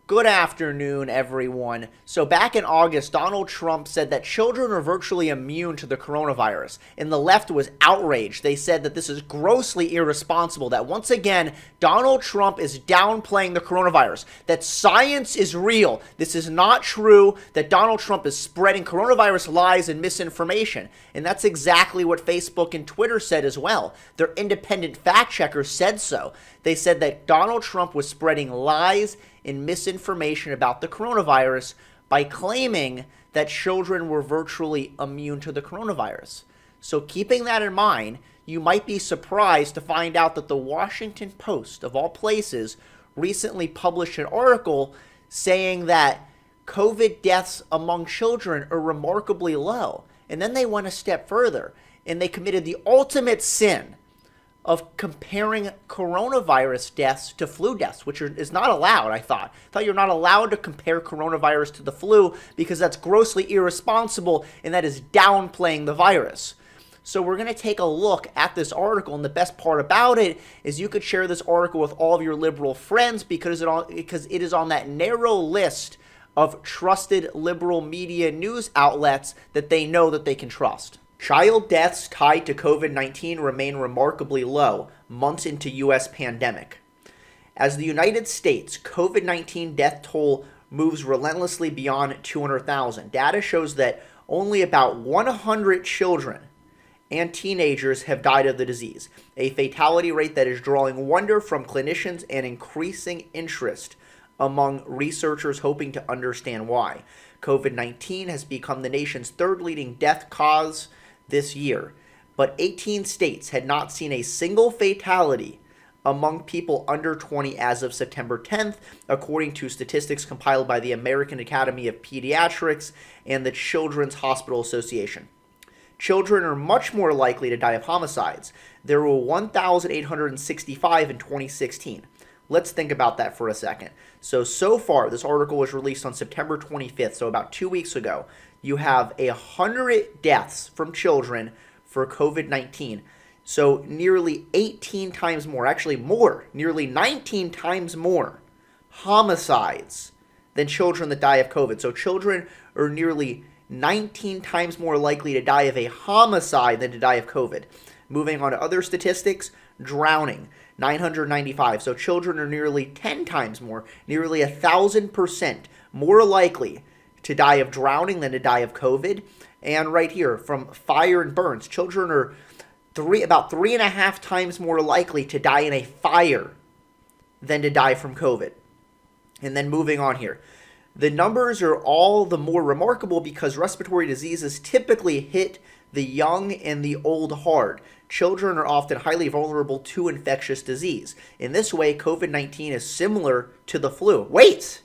Good afternoon, everyone. So back in August, Donald Trump said that children are virtually immune to the coronavirus, and the left was outraged. They said that this is grossly irresponsible, that once again, Donald Trump is downplaying the coronavirus, that science is real. This is not true, that Donald Trump is spreading coronavirus lies and misinformation. And that's exactly what Facebook and Twitter said as well. Their independent fact checkers said so. They said that Donald Trump was spreading lies and misinformation about the coronavirus by claiming that children were virtually immune to the coronavirus. So keeping that in mind, you might be surprised to find out that the Washington Post, of all places, recently published an article saying that COVID deaths among children are remarkably low. And then they went a step further, and they committed the ultimate sin of comparing coronavirus deaths to flu deaths, which is not allowed, I thought. You're not allowed to compare coronavirus to the flu because that's grossly irresponsible and that is downplaying the virus. So we're going to take a look at this article, and the best part about it is you could share this article with all of your liberal friends because it is on that narrow list of trusted liberal media news outlets that they know that they can trust. Child deaths tied to COVID-19 remain remarkably low months into U.S. pandemic. As the United States COVID-19 death toll moves relentlessly beyond 200,000, data shows that only about 100 children and teenagers have died of the disease, a fatality rate that is drawing wonder from clinicians and increasing interest among researchers hoping to understand why. COVID-19 has become the nation's third leading death cause this year, but 18 states had not seen a single fatality among people under 20 as of September 10th, according to statistics compiled by the American Academy of Pediatrics and the Children's Hospital Association. Children are much more likely to die of homicides. There were 1,865 in 2016. Let's think about that for a second. So far, this article was released on September 25th, so about 2 weeks ago. You have 100 deaths from children for COVID-19. So nearly 18 times more, actually more, nearly 19 times more homicides than children that die of COVID. So children are nearly 19 times more likely to die of a homicide than to die of COVID. Moving on to other statistics, drowning, 995. So children are nearly 10 times more, nearly 1,000% more likely to die of drowning than to die of COVID. And right here, from fire and burns, children are about 3.5 times more likely to die in a fire than to die from COVID. And then moving on here. The numbers are all the more remarkable because respiratory diseases typically hit the young and the old hard. Children are often highly vulnerable to infectious disease. In this way, COVID-19 is similar to the flu. Wait!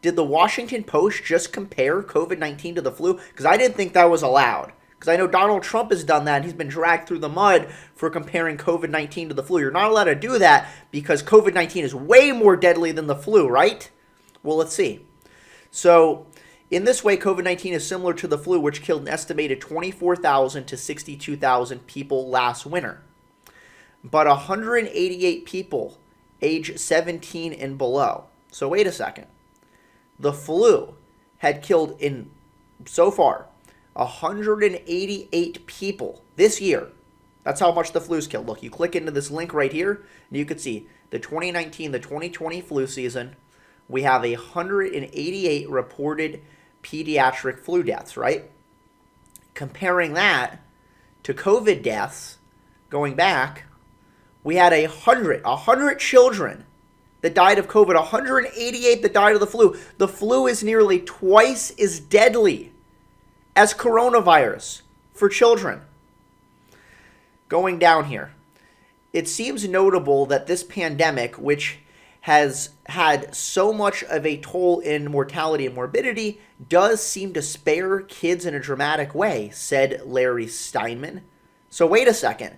Did the Washington Post just compare COVID-19 to the flu? Because I didn't think that was allowed. Because I know Donald Trump has done that, and he's been dragged through the mud for comparing COVID-19 to the flu. You're not allowed to do that because COVID-19 is way more deadly than the flu, right? Well, let's see. So, in this way, COVID-19 is similar to the flu, which killed an estimated 24,000 to 62,000 people last winter. But 188 people age 17 and below. So wait a second. The flu had killed so far 188 people this year. That's how much the flu's killed. Look, you click into this link right here, and you can see the 2019, the 2020 flu season. We have 188 reported pediatric flu deaths, right? Comparing that to COVID deaths, going back, we had 100 children that died of COVID, 188 that died of the flu. The flu is nearly twice as deadly as coronavirus for children. Going down here, it seems notable that this pandemic, which has had so much of a toll in mortality and morbidity, does seem to spare kids in a dramatic way, said Larry Steinman. So wait a second.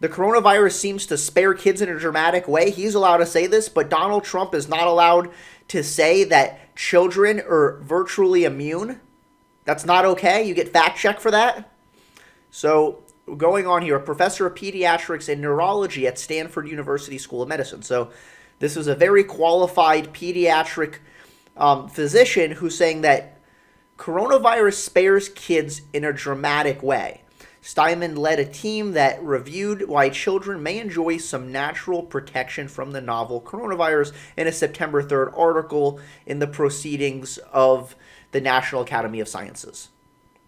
The coronavirus seems to spare kids in a dramatic way. He's allowed to say this, but Donald Trump is not allowed to say that children are virtually immune. That's not okay. You get fact checked for that. So going on here, a professor of pediatrics and neurology at Stanford University School of Medicine. So This was a very qualified pediatric physician who's saying that coronavirus spares kids in a dramatic way. Steinman led a team that reviewed why children may enjoy some natural protection from the novel coronavirus in a September 3rd article in the Proceedings of the National Academy of Sciences.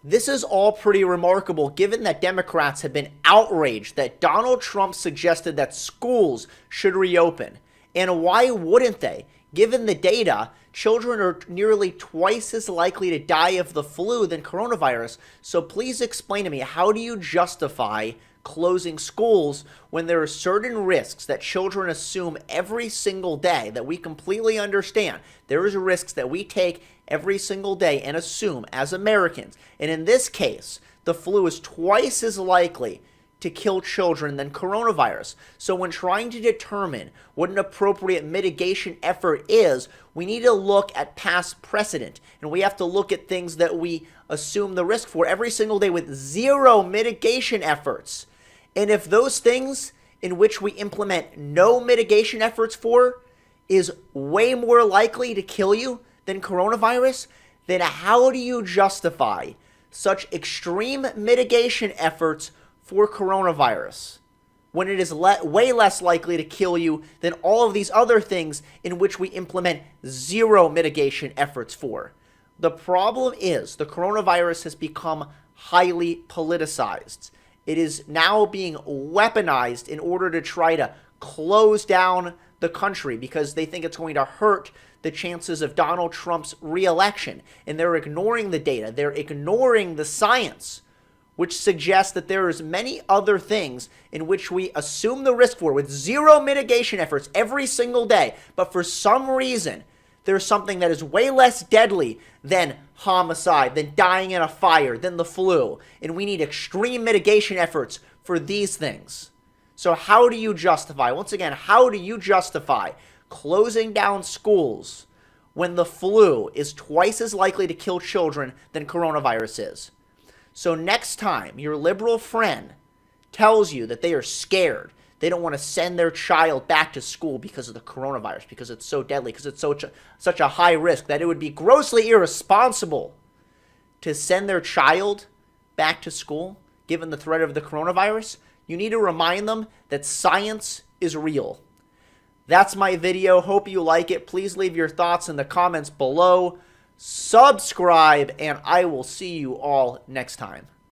This is all pretty remarkable given that Democrats have been outraged that Donald Trump suggested that schools should reopen. And why wouldn't they? Given the data, children are nearly twice as likely to die of the flu than coronavirus. So please explain to me, how do you justify closing schools when there are certain risks that children assume every single day that we completely understand? There is risks that we take every single day and assume as Americans. And in this case, the flu is twice as likely to kill children than coronavirus. So when trying to determine what an appropriate mitigation effort is, we need to look at past precedent. And we have to look at things that we assume the risk for every single day with zero mitigation efforts. And if those things in which we implement no mitigation efforts for is way more likely to kill you than coronavirus, then how do you justify such extreme mitigation efforts for coronavirus when it is way less likely to kill you than all of these other things in which we implement zero mitigation efforts for? The problem is the coronavirus has become highly politicized. It is now being weaponized in order to try to close down the country because they think it's going to hurt the chances of Donald Trump's reelection. And they're ignoring the data. They're ignoring the science, which suggests that there is many other things in which we assume the risk for with zero mitigation efforts every single day. But for some reason, there's something that is way less deadly than homicide, than dying in a fire, than the flu. And we need extreme mitigation efforts for these things. So how do you justify, once again, how do you justify closing down schools when the flu is twice as likely to kill children than coronavirus is? So next time your liberal friend tells you that they are scared, they don't want to send their child back to school because of the coronavirus, because it's so deadly, because it's such a high risk, that it would be grossly irresponsible to send their child back to school given the threat of the coronavirus, you need to remind them that science is real. That's my video. Hope you like it. Please leave your thoughts in the comments below. Subscribe, and I will see you all next time.